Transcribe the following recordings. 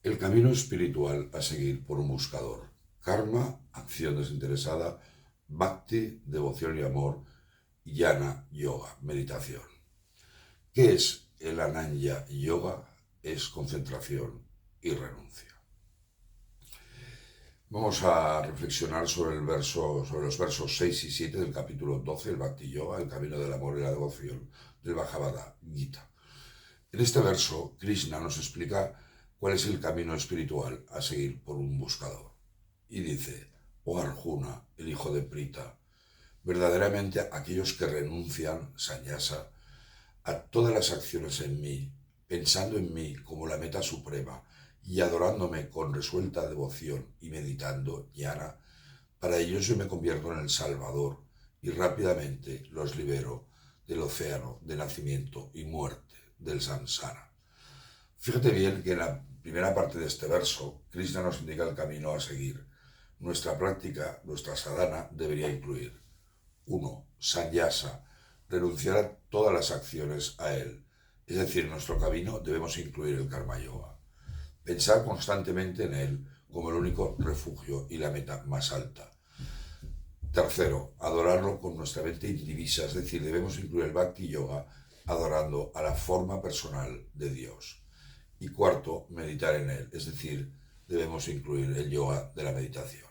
El camino espiritual a seguir por un buscador. Karma, acción desinteresada. Bhakti, devoción y amor. Jnana, yoga, meditación. ¿Qué es el Ananya Yoga? Es concentración y renuncia. Vamos a reflexionar sobre los versos 6 y 7 del capítulo 12 del Bhakti Yoga, el camino del amor y la devoción, del Bhagavad Gita. En este verso, Krishna nos explica cuál es el camino espiritual a seguir por un buscador. Y dice: oh Arjuna, el hijo de Prita, verdaderamente aquellos que renuncian, sannyasa, a todas las acciones en mí, pensando en mí como la meta suprema y adorándome con resuelta devoción y meditando jnana, para ellos yo me convierto en el Salvador y rápidamente los libero del océano de nacimiento y muerte del samsara. Fíjate bien que en la primera parte de este verso, Krishna nos indica el camino a seguir. Nuestra práctica, nuestra sadhana, debería incluir 1. Sannyasa, renunciar a todas las acciones a él. Es decir, en nuestro camino debemos incluir el karma yoga. Pensar constantemente en él como el único refugio y la meta más alta. Tercero, adorarlo con nuestra mente indivisa, es decir, debemos incluir el Bhakti Yoga adorando a la forma personal de Dios. Y cuarto, meditar en él, es decir, debemos incluir el yoga de la meditación.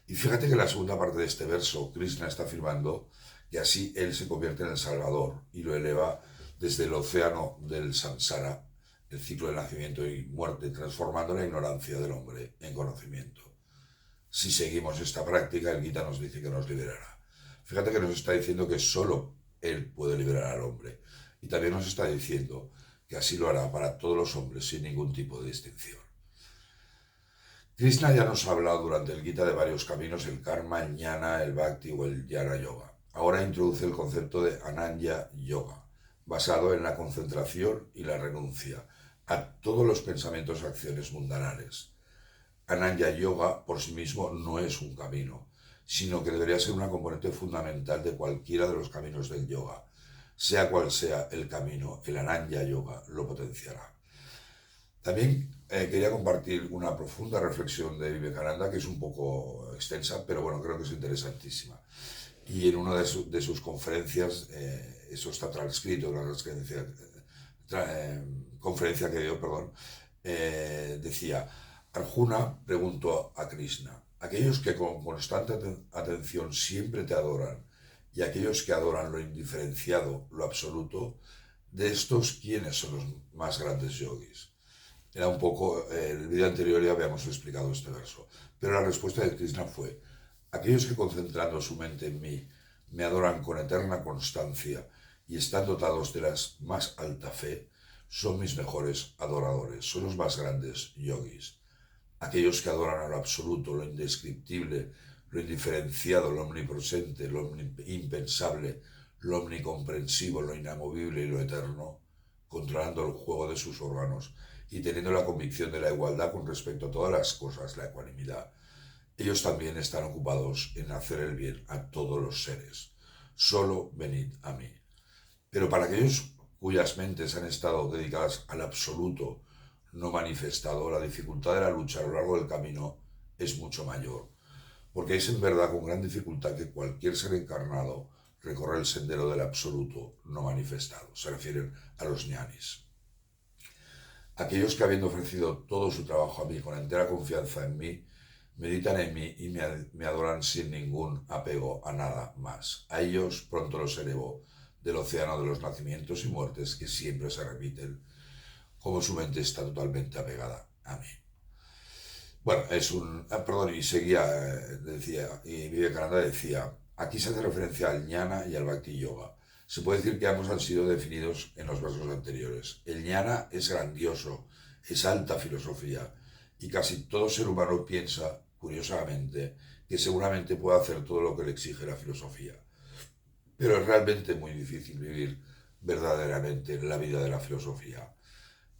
Y fíjate que en la segunda parte de este verso, Krishna está afirmando que así él se convierte en el Salvador y lo eleva desde el océano del samsara, el ciclo de nacimiento y muerte, transformando la ignorancia del hombre en conocimiento. Si seguimos esta práctica, el Gita nos dice que nos liberará. Fíjate que nos está diciendo que solo él puede liberar al hombre. Y también nos está diciendo que así lo hará para todos los hombres sin ningún tipo de distinción. Krishna ya nos ha hablado durante el Gita de varios caminos: el karma, el jnana, el bhakti o el jnana yoga. Ahora introduce el concepto de Ananya Yoga, basado en la concentración y la renuncia a todos los pensamientos y acciones mundanales. Ananya Yoga por sí mismo no es un camino, sino que debería ser una componente fundamental de cualquiera de los caminos del yoga. Sea cual sea el camino, el Ananya Yoga lo potenciará. También quería compartir una profunda reflexión de Vivekananda, que es un poco extensa, pero bueno, creo que es interesantísima. Y en una de sus conferencias, eso está transcrito en la conferencia que dio, decía: Arjuna preguntó a Krishna, aquellos que con constante atención siempre te adoran y aquellos que adoran lo indiferenciado, lo absoluto, de estos, ¿quiénes son los más grandes yogis? Era un poco, en el vídeo anterior ya habíamos explicado este verso, pero la respuesta de Krishna fue: aquellos que concentrando su mente en mí me adoran con eterna constancia y están dotados de la más alta fe, son mis mejores adoradores, son los más grandes yogis. Aquellos que adoran a lo absoluto, lo indescriptible, lo indiferenciado, lo omnipresente, lo impensable, lo omnicomprensivo, lo inamovible y lo eterno, controlando el juego de sus órganos y teniendo la convicción de la igualdad con respecto a todas las cosas, la ecuanimidad. Ellos también están ocupados en hacer el bien a todos los seres. Solo venid a mí. Pero para aquellos cuyas mentes han estado dedicadas al absoluto no manifestado, la dificultad de la lucha a lo largo del camino es mucho mayor, porque es en verdad con gran dificultad que cualquier ser encarnado recorre el sendero del absoluto no manifestado. Se refieren a los ñanis. Aquellos que, habiendo ofrecido todo su trabajo a mí con entera confianza en mí, meditan en mí y me adoran sin ningún apego a nada más. A ellos pronto los elevo del océano de los nacimientos y muertes que siempre se repiten, como su mente está totalmente apegada a mí. Bueno, y seguía, decía, y Vivekananda decía, aquí se hace referencia al jnana y al bhakti yoga. Se puede decir que ambos han sido definidos en los versos anteriores. El jnana es grandioso, es alta filosofía, y casi todo ser humano piensa, curiosamente, que seguramente puede hacer todo lo que le exige la filosofía. Pero es realmente muy difícil vivir verdaderamente la vida de la filosofía.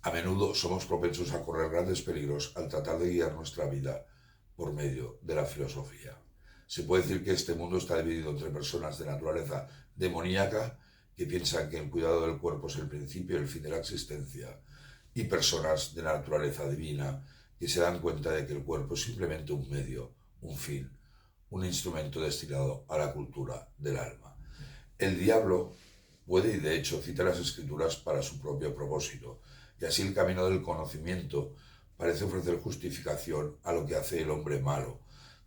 A menudo somos propensos a correr grandes peligros al tratar de guiar nuestra vida por medio de la filosofía. Se puede decir que este mundo está dividido entre personas de naturaleza demoníaca, que piensan que el cuidado del cuerpo es el principio y el fin de la existencia, y personas de naturaleza divina que se dan cuenta de que el cuerpo es simplemente un medio, un fin, un instrumento destinado a la cultura del alma. El diablo puede y de hecho cita las escrituras para su propio propósito, y así el camino del conocimiento parece ofrecer justificación a lo que hace el hombre malo,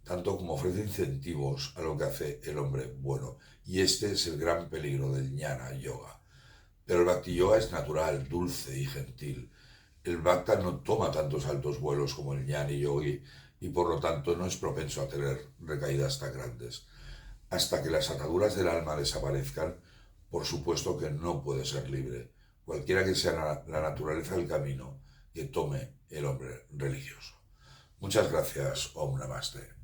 tanto como ofrece incentivos a lo que hace el hombre bueno. Y este es el gran peligro del jnana yoga. Pero el bhakti yoga es natural, dulce y gentil. El bhakta no toma tantos altos vuelos como el jnani yogi y por lo tanto no es propenso a tener recaídas tan grandes. Hasta que las ataduras del alma desaparezcan, por supuesto que no puede ser libre, cualquiera que sea la naturaleza del camino que tome el hombre religioso. Muchas gracias, Om Namaste.